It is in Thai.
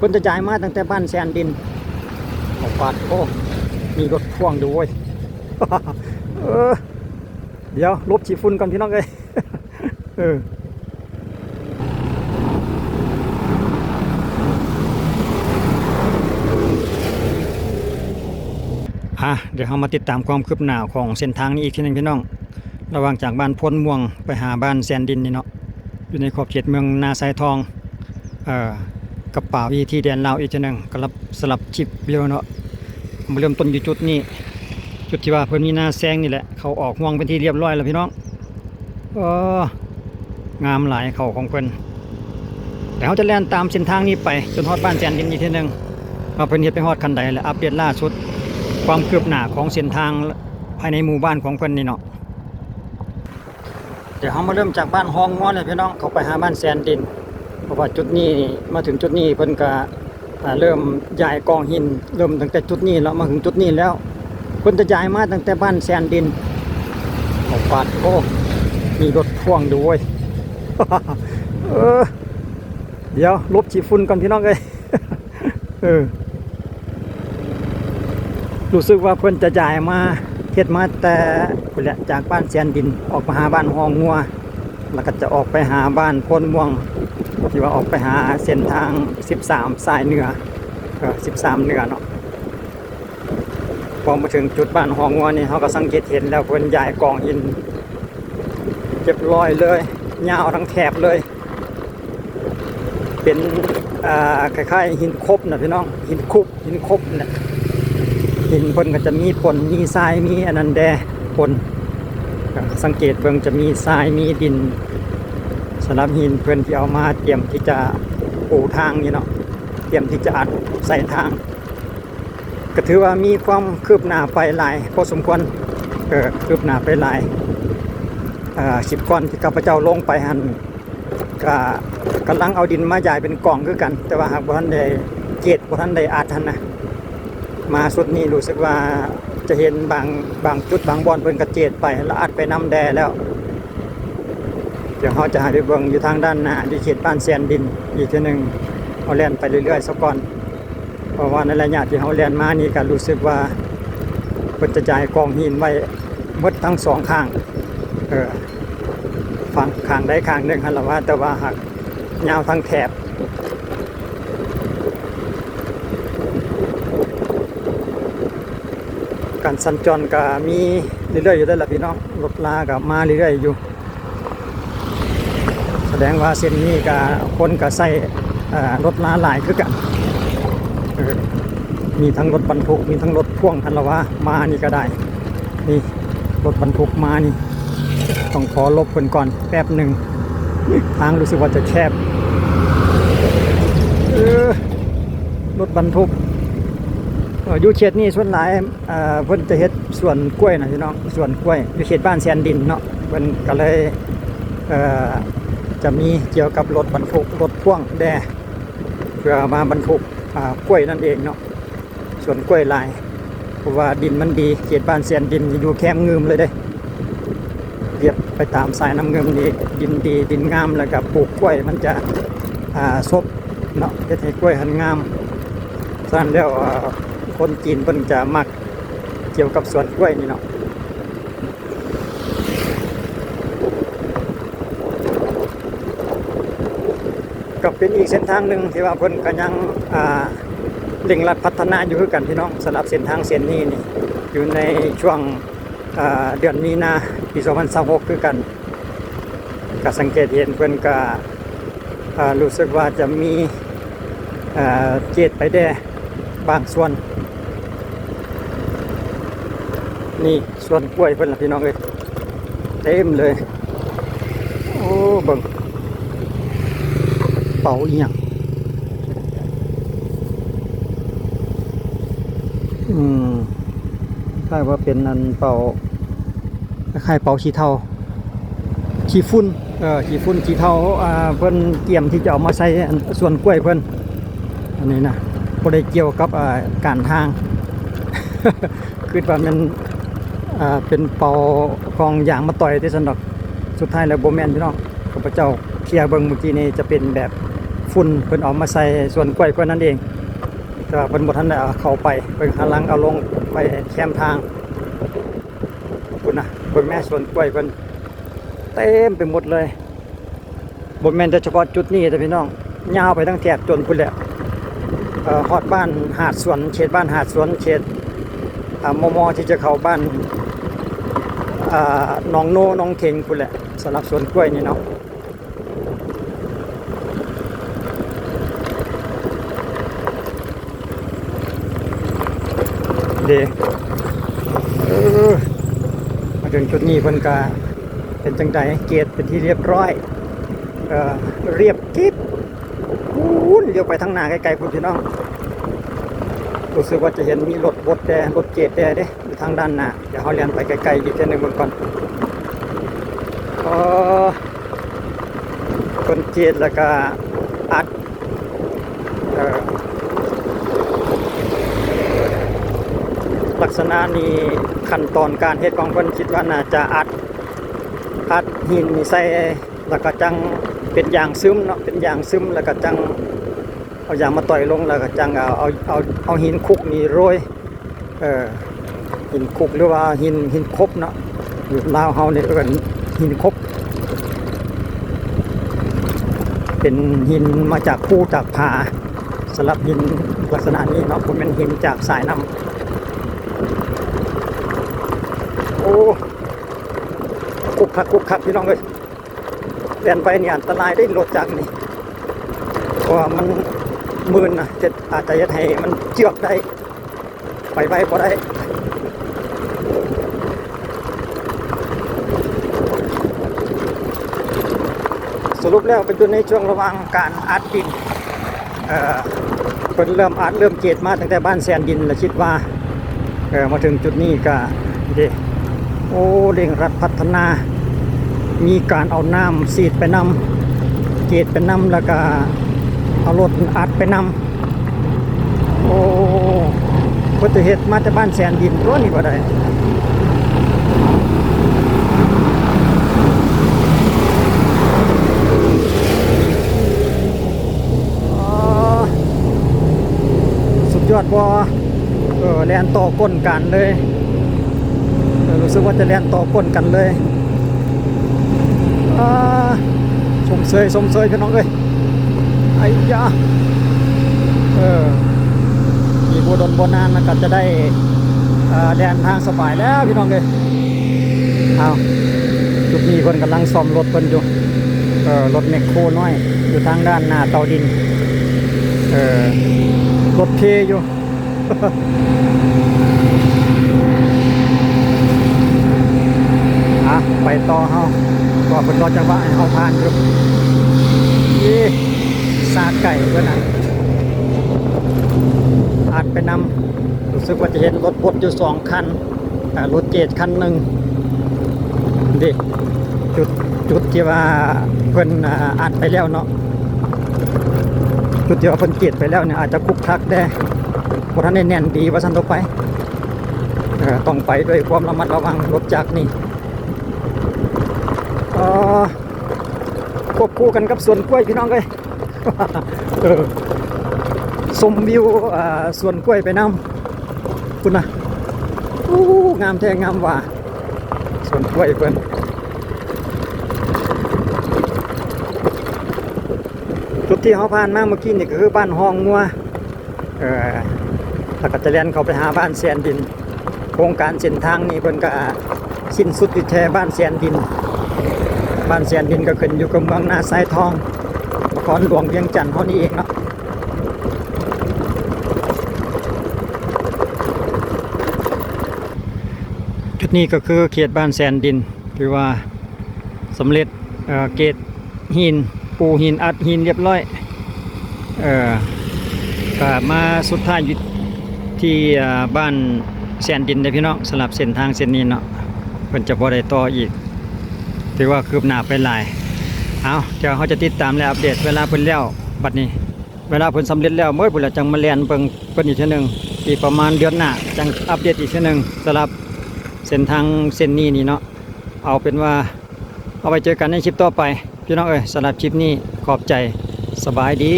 คนจะย้ายมาตั้งแต่บ้านแซนดินออกปาดโอ้มีรถพ่วงด้วย เออเดี๋ยวลบฉีฝุ่นก่อนพี่น้องเลย เออเดี๋ยวเรามาติดตามความคืบหน้าของเส้นทางนี้อีกทีนึงพี่น้องระหว่างจากบ้านพ้นม่วงไปหาบ้านแซนดินนี่เนาะอยู่ในขอบเขตเมืองนาไซทองกับป่าวีที่แดนลาวอีกทีนึงก็รับสลับชิปเดียวเนาะมาเริ่มต้นอยู่จุดนี้จุดที่ว่าเพิ่นมีนาแซงนี่แหละเขาออกห่วงเป็นที่เรียบร้อยแล้วพี่น้องงามหลายเขาของเพิ่นแต่เขาจะแล่นตามเส้นทางนี้ไปจนฮอดบ้านแซนดินอีกทีนึงว่าเพิ่นเฮ็ดไปฮอดคันใดและอัปเดตล่าสุดความคืบหน้าของเส้นทางภายในหมู่บ้านของเพิ่นนี่เนาะเดี๋ยวเรามาเริ่มจากบ้านฮองง้อเลยพี่น้องเขาไปหาบ้านแซนดินเพราะว่าจุดนี้มาถึงจุดนี้เพิ่นก็เริ่มย้ายกองหินเริ่มตั้งแต่จุดนี้แล้วมาถึงจุดนี้แล้วเพิ่นจะย้ายมาตั้งแต่บ้านแซนดินออกปาดโอ้มีรถพ่วงด้วย เดี๋ยวลบฉีฝุ่นก่อนพี่น้องเลย รู้สึกว่าเพิ่นจะย้ายมาเฮ็ดมาแต่พุ่นแหละจากบ้านแซนดินออกมาหาบ้านฮองงัวแล้วก็จะออกไปหาบ้านพ้นม่วงที่ว่าออกไปหาเส้นทาง13สายเหนือ13เหนือเนาะพอมาถึงจุดบ้านฮองงัวนี่เขาก็สังเกตเห็นแล้วเพิ่นย้ายกองหินเรียบร้อยเลยยาวทั้งแถบเลยเป็นคล้ายๆหินคบนะพี่น้องหินคุบหินคบเนี่ยหินเพิ่นก็จะมีผลมีทรายมีอนันแดผลสังเกตเพิ่งจะมีทรายมีดินสำหรับหินเพิ่นที่เอามาเตรียมที่จะปูทางนี่เนาะเตรียมที่จะอัดใส่ทางก็ถือว่ามีความคืบหน้าไปหลายพอสมควรคืบหน้าไปหลายสิบก้อนที่ข้าพเจ้าลงไปหันก็กำลังเอาดินมาใหญ่เป็นกล่องคือกันแต่ว่าหากบ่ทันได้เกตบ่ทันได้อัดทันนะมาสุดนี้รู้สึกว่าจะเห็นบางจุดบางบอนเพิ่นกระเจดไปแล้วอัดไปน้ำแดแล้วเดี๋ยวเขาจะหาไปเบิ่งอยู่ทางด้านหน้าที่เขตบ้านแซนดินอีกทีนึงเอาแล่นไปเรื่อยๆสักก่อนเพราะว่าในระยะที่เขาแล่นมานี่ก็รู้สึกว่าเพิ่นจะจ่ายกองหินไว้หมดทั้งสองข้างฝั่งข้างใดข้างหนึ่งหั่นล่ะว่าแต่ว่าหากยาวทั้งแถบการสัญจรก็มีเรื่อยๆอยู่ได้แหละพี่น้องรถลากับมาเรื่อยๆอยู่แสดงว่าเส้นนี้กับคนก็ใส่รถลาหลายคือกันมีทั้งรถบรรทุกมีทั้งรถพ่วงคันละว่ามานี่ก็ได้นี่รถบรรทุกมานี่ต้องขอลบคนก่อนแป๊บหนึ่งทางรู้สึกว่าจะแคบรถบรรทุกอยู่เขตนี้ส่วนหลายเพิ่นจะเฮ็ดสวนกล้วยนะพี่น้องสวนกล้วยอยู่เขตบ้านแซนดินเนาะเพิ่นก็เลยจะมีเกี่ยวกับรถบรรทุกรถพ่วงแดเพื่อมาบรรทุกกล้วยนั่นเองเนาะสวนกล้วยลายเพราะว่าดินมันดีเขตบ้านแซนดินอยู่แคมงืมเลยเด้เรียบไปตามสายน้ำเงิมนี่ดินดีดินงามแล้วก็ปลูกกล้วยมันจะซบเนาะเฮ็ดให้กล้วยหันงามสั้นแล้วคนจีนเพิ่นจะมักเกี่ยวกับสวนกล้วยนี่เนาะก็เป็นอีกเส้นทางหนึ่งที่ว่าเพิ่นก็ยังเร่งรัดพัฒนาอยู่คือกันพี่น้องสำหรับเส้นทางเส้นนี้นี่อยู่ในช่วงเดือนมีนาปี2026คือกันก็สังเกตเห็นเพิ่นก็รู้สึกว่าจะมีเจตไปแด่บางส่วนนี่ส่วนกล้วยเพิ่นล่ะพี่น้องเอ้ยเต็มเลยโอ้เบิ่งเป่าอีหยังคล้ายว่าเป็นอันเป่าคล้ายเป่าขี้เถ้าขี้ฝุ่นขี้ฝุ่นขี้เถ้าเพิ่นเตรียมที่จะเอามาใส่ส่วนกล้วยเพิ่นอันนี้นะบ่ได้เกี่ยวกับการทาง คือว่ามันเป็นเป่ากองยางมาต่อยที่สนดอกสุดท้ายแล้วบ่แม่นพี่น้องข้าพเจ้าเคลียร์เบิ่งเมื่อกี้นี่จะเป็นแบบฝ ฝุ่นเพิ่นเอามาใส่สวนกล้วยเพิ่นนั่นเองแต่ว่าเพิ่นบ่ทันได้เอาเข้าไปเพิ่นกำลังเอาลงไปแคมทางพุ่นน่ะเพิ่นแม่สวนกล้วยเพิ่นเต็มไปหมดเลยบ่แม่นแต่เฉพาะจุดนี้แต่พี่น้องยาวไปทั้งแถบจนพุ่นแหละฮอดบ้านหาดสวนเขตบ้านหาดสวนเขตมที่จะเข้าบ้านหนองโนหนองเข่งพุ่นแหละสำหรับสวนกล้วยนี่เนาะเด้มาถึงจุดนี้เพิ่นก็เป็นจังไดเกตเป็นที่เรียบร้อยเรียบกิ๊บพุ่นเลี้ยวไปทางหน้าไกลๆพุ่นพี่น้องรู้สึกว่าจะเห็นมีรถบดแดรถเกตแดเด้อยู่ทางด้านหน้าเดี๋ยวเขาเลี้ยงไปไกลๆอีกแค่นึงก่อนคนเกตแล้วก็อัดลักษณะนี้ขั้นตอนการเฮ็ดของเพิ่นคิดว่าน่าจะอัดหินใส่แล้วก็จังเป็นยางซึมเนาะเป็นยางซึมแล้วก็จังเอายางมาต่อยลงแล้วก็จังเอาหินคุกนี่โรยหินคุกหรือว่าหินคบเนาะอยู่ลาวเฮานี่เอิ้นหินคบเป็นหินมาจากภูจากผาสำหรับหินลักษณะนี้เนาะบ่แม่นหินจากสายน้ำโอ้คุกคักพี่น้องเอ้ยเดินไปนี่อันตรายได้รถจักรนี่เพราะว่ามันมืนนะจะอาจจะยัดให้มันเจือกได้ไปบ่ได้สรุปแล้วเป็นอยู่ในช่วงระหว่างการอัดดินเป็นเริ่มอัดเริ่มเกตมาตั้งแต่บ้านแซนดินแล้วคิดว่ามาถึงจุดนี้ก็เด้โอ้เร่งรัดพัฒนามีการเอาน้ำสีดไปนำเกตไปนำแล้วก็เอารถอัดไปนำโอ้ก็จะเฮ็ดมาแต่บ้านแสนดินตัวนี้ก็ได้สุดยอดบ่แล่นต่อก้นกันเลยรู้สึกว่าจะแล่นต่อก้นกันเลยสมเสยพี่น้องเอ้ยไอ้ยาอีกบัวดนบัวนานก็จะได้แดนทางสบายแล้วพี่น้องเอ้ยเอาจุดนี้คนกำลังซ่อมรถเพิ่นอยู่รถแมคโครน้อยอยู่ทางด้านหน้าเตาดินรถเพอยู่ ไปต่อเฮาก็เป็นรถจังหวะให้เฮาผ่านอยู่ซาไก่ด้วยนะอัดไปนำรู้สึกว่าจะเห็นรถบดอยู่2 คันรถเกตคันหนึ่งดิจุดที่ว่าเพิ่นอัดไปแล้วเนาะจุดที่ว่าเพิ่นเกตไปแล้วเนี่ยอาจจะคุกคักได้บ่ทันได้แน่นดีว่าซั่นต่อไปต้องไปด้วยความระมัดระวังรถจักรนี่ควบคู่กันกับสวนกล้วยพี่น้องเลย ชมวิวสวนกล้วยไปน้ำคุณนะงามแท้งามว่าสวนกล้วยเพิ่นจุดที่เขาผ่านมาเมื่อกี้นี่ก็คือบ้านห้องงัวถ้าก็จะเลียนเขาไปหาบ้านแสนดินโครงการเส้นทางนี้เพิ่นก็สิ้นสุดที่แท้บ้านแสนดินบ้านแสนดินก็ขึ้นอยู่กับเมืองนาทรายทองนครหลวงเวียงจันทร์เท่านี้เองเนาะจุดนี้ก็คือเขตบ้านแสนดินหรือว่าสำเร็จเกตหินปูหินอัดหินเรียบร้อยก็มาสุดท้ายอยู่ที่บ้านแสนดินเลยพี่น้องสำหรับเส้นทางเส้นนี้เนาะเพิ่นจะบ่ได้ต่ออีกถือว่าคืบหน้าไปหลายเดี๋ยวเขาจะติดตามและอัปเดตเวลาเพิ่นแล้วบัดนี้เวลาเพิ่นสำเร็จแล้วเมื่อพุ่นละจังมาเรียนเพิ่นอีกเทื่อนึงอีกประมาณเดือนหน้าจังอัปเดตอีกเทื่อนึงสำหรับเส้นทางเส้นนี้นี่เนาะเอาเป็นว่าเอาไปเจอกันในคลิปต่อไปพี่น้องสำหรับคลิปนี้ขอบใจ สบายดี